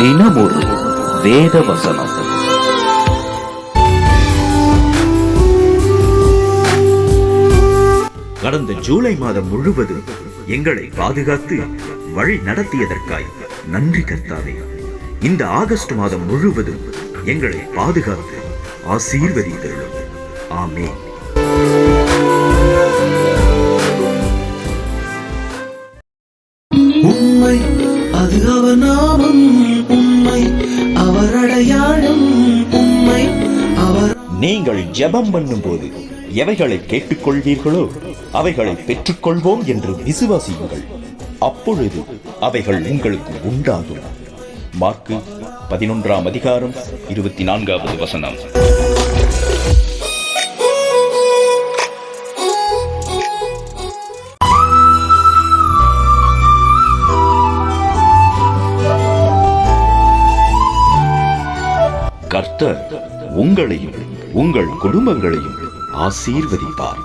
தினமொரு வேத வசனம். கடந்த ஜூலை மாதம் முழுவதும் எங்களை பாதுகாத்து வழி நடத்தியதற்காய் நன்றி கர்த்தாவே. இந்த ஆகஸ்ட் மாதம் முழுவதும் எங்களை பாதுகாத்து ஆசீர்வதித்தருளும். ஆமென். உண்மை அது அவர் நாமம், உண்மை அவர் அடையாளம், உண்மை அவர். நீங்கள் ஜெபம் பண்ணும் போது எவைகளை கேட்டுக்கொள்வீர்களோ அவைகளை பெற்றுக்கொள்வோம் என்று விசுவாசியுங்கள், அப்பொழுது அவைகள் உங்களுக்கு உண்டாகும். மார்க்கு 11:24. கர்த்தர் உங்களையும் உங்கள் குடும்பங்களையும் ஆசீர்வதிப்பார்.